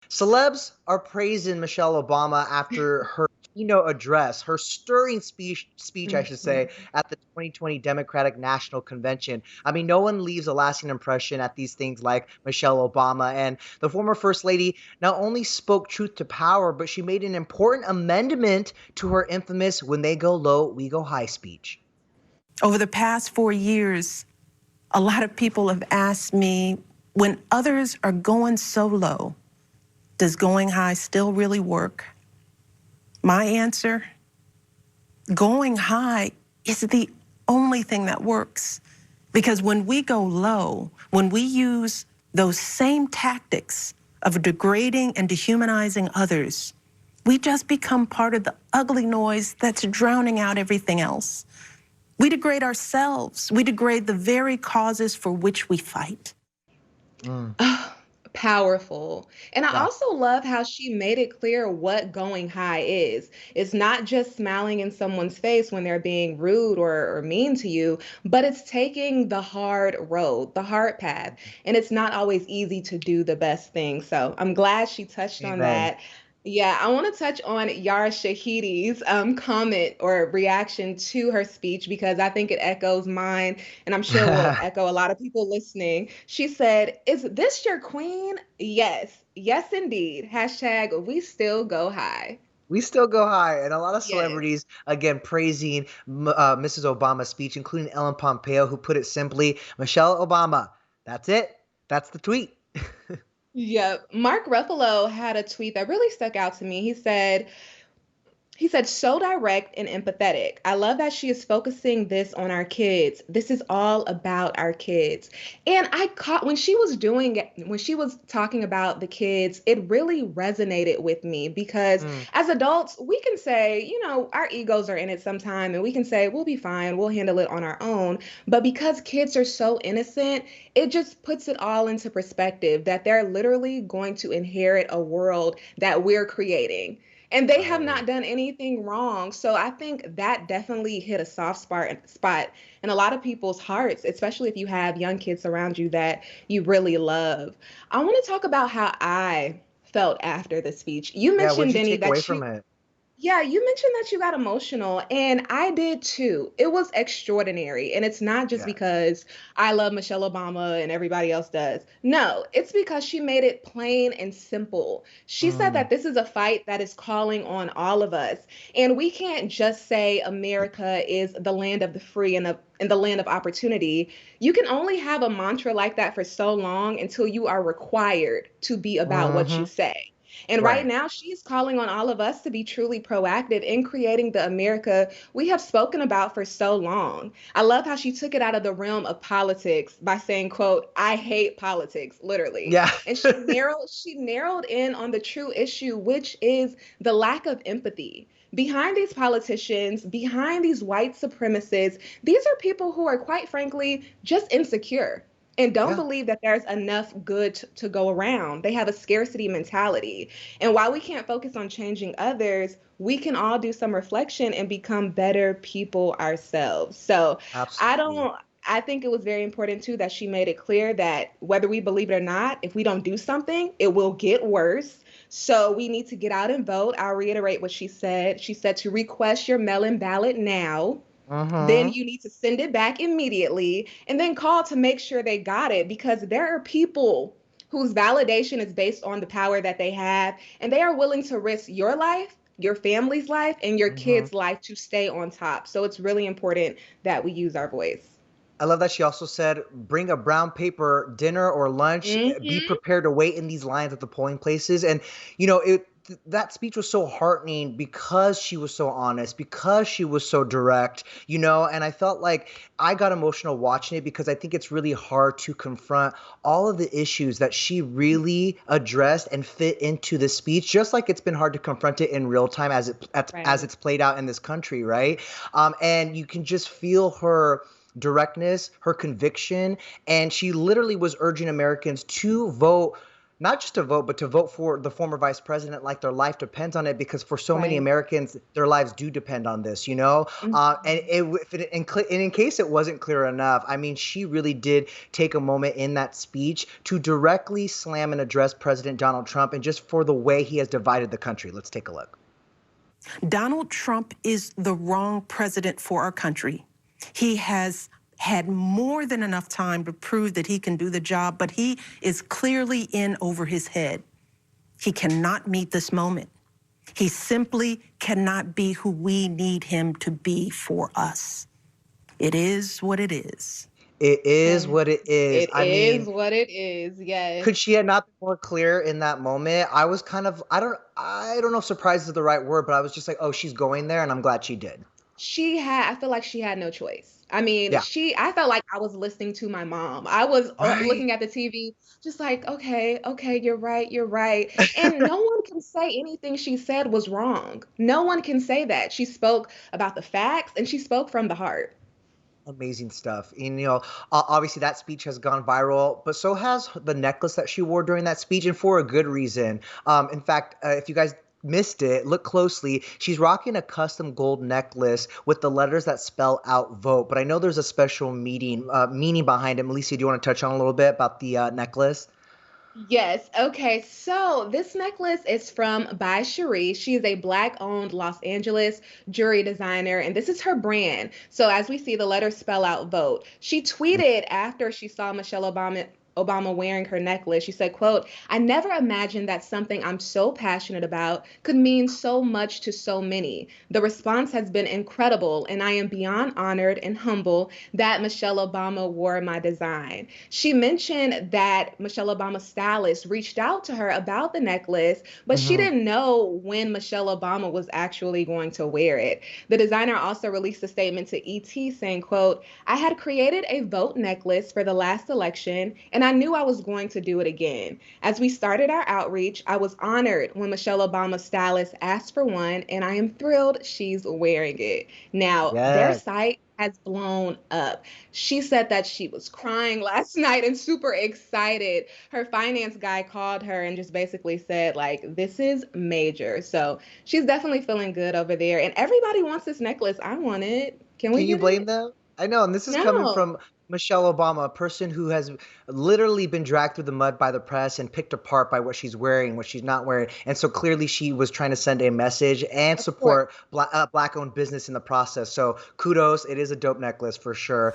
Celebs are praising Michelle Obama after her keynote address, her stirring speech, I should say, Mhm. at the 2020 Democratic National Convention. I mean, no one leaves a lasting impression at these things like Michelle Obama. And the former First Lady not only spoke truth to power, but she made an important amendment to her infamous "When they go low, we go high" speech. Over the past 4 years, a lot of people have asked me, when others are going so low, does going high still really work? My answer, going high is the only thing that works. Because when we go low, when we use those same tactics of degrading and dehumanizing others, we just become part of the ugly noise that's drowning out everything else. We degrade ourselves. We degrade the very causes for which we fight. Mm, Ah, powerful. And I yeah. also love how she made it clear what going high is. It's not just smiling in someone's face when they're being rude or mean to you, but it's taking the hard road, the hard path. And it's not always easy to do the best thing. So I'm glad she touched on Amen. that. Yeah, I want to touch on Yara Shahidi's comment or reaction to her speech because I think it echoes mine, and I'm sure will echo a lot of people listening. She said, "Is this your queen?" Yes, yes, indeed. Hashtag we still go high. We still go high, and a lot of Yes. celebrities again praising Mrs. Obama's speech, including Ellen Pompeo, who put it simply, "Michelle Obama, that's it. That's the tweet." Yep. Mark Ruffalo had a tweet that really stuck out to me. He said, so direct and empathetic. I love that she is focusing this on our kids. This is all about our kids. And I caught when she was talking about the kids, it really resonated with me because Mm, as adults, we can say, our egos are in it sometime and we can say, we'll be fine, we'll handle it on our own. But because kids are so innocent, it just puts it all into perspective that they're literally going to inherit a world that we're creating and they have right. not done anything wrong. So I think that definitely hit a spot in a lot of people's hearts, especially if you have young kids around you that you really love. I want to talk about how I felt after the speech. You Yeah, what'd mentioned, you Denny, take away that from it? yeah, you mentioned that you got emotional, and I did too. It was extraordinary. And it's not just Yeah. because I love Michelle Obama and everybody else does. No, it's because she made it plain and simple. She said Mm, that this is a fight that is calling on all of us. And we can't just say America is the land of the free and the land of opportunity. You can only have a mantra like that for so long until you are required to be about what you hmm. say. And right Right. now, she's calling on all of us to be truly proactive in creating the America we have spoken about for so long. I love how she took it out of the realm of politics by saying, quote, I hate politics, literally. Yeah. And she narrowed in on the true issue, which is the lack of empathy. Behind these politicians, behind these white supremacists, these are people who are quite frankly just insecure and don't Yeah. believe that there's enough good to go around. They have a scarcity mentality. And while we can't focus on changing others, we can all do some reflection and become better people ourselves. So I Absolutely. don't. I think it was very important too that she made it clear that whether we believe it or not, if we don't do something, it will get worse. So we need to get out and vote. I'll reiterate what she said. She said to request your mail-in ballot now, then Mm-hmm. you need to send it back immediately and then call to make sure they got it because there are people whose validation is based on the power that they have and they are willing to risk your life, your family's life, and your Mm-hmm. kids' life to stay on top. So it's really important that we use our voice. I love that she also said, bring a brown paper dinner or lunch. Be Hmm. prepared to wait in these lines at the polling places. And, that speech was so heartening because she was so honest, because she was so direct, and I felt like I got emotional watching it because I think it's really hard to confront all of the issues that she really addressed and fit into the speech, just like it's been hard to confront it in real time as Right. it's played out in this country, right? And you can just feel her directness, her conviction, and she literally was urging Americans to vote not just to vote, but to vote for the former vice president like their life depends on it, because for so many Right. Americans, their lives do depend on this, you know? And Mhm. in case it wasn't clear enough, I mean, she really did take a moment in that speech to directly slam and address President Donald Trump and just for the way he has divided the country. Let's take a look. Donald Trump is the wrong president for our country. He has had more than enough time to prove that he can do the job, but he is clearly in over his head. He cannot meet this moment. He simply cannot be who we need him to be for us. It is what it is. It is And what it is. it I is mean, what it is. Yes. could she have not been more clear in that moment? I was kind of, I don't know if surprised is the right word, but I was just like, oh, she's going there, and I'm glad she did. I feel like she had no choice. I mean, Yeah. I felt like I was listening to my mom. I was Right. looking at the TV, just like, okay, okay, you're right, you're right. And no one can say anything she said was wrong. No one can say that. She spoke about the facts and she spoke from the heart. Amazing stuff. And, obviously that speech has gone viral, but so has the necklace that she wore during that speech, and for a good reason. In fact, if you guys missed it, look closely. She's rocking a custom gold necklace with the letters that spell out vote. But I know there's a special meaning behind it. Melissa, do you want to touch on a little bit about the necklace? Yes. Okay. So this necklace is from by Cherie. She is a Black-owned Los Angeles jewelry designer, and this is her brand. So as we see, the letters spell out vote. She tweeted after she saw Michelle Obama wearing her necklace. She said, quote, "I never imagined that something I'm so passionate about could mean so much to so many. The response has been incredible, and I am beyond honored and humble that Michelle Obama wore my design." She mentioned that Michelle Obama's stylist reached out to her about the necklace, but she Hmm. didn't know when Michelle Obama was actually going to wear it. The designer also released a statement to ET saying, quote, "I had created a vote necklace for the last election, and I knew I was going to do it again. As we started our outreach, I was honored when Michelle Obama's stylist asked for one, and I am thrilled she's wearing it." Now, their Yes. site has blown up. She said that she was crying last night and super excited. Her finance guy called her and just basically said, like, this is major. So she's definitely feeling good over there. And everybody wants this necklace. I want it. Can we Can you get blame it? them? I know, and this is coming No, from Michelle Obama, a person who has literally been dragged through the mud by the press and picked apart by what she's wearing, what she's not wearing. And so clearly she was trying to send a message and of course. support black owned business in the process. So kudos, it is a dope necklace for sure.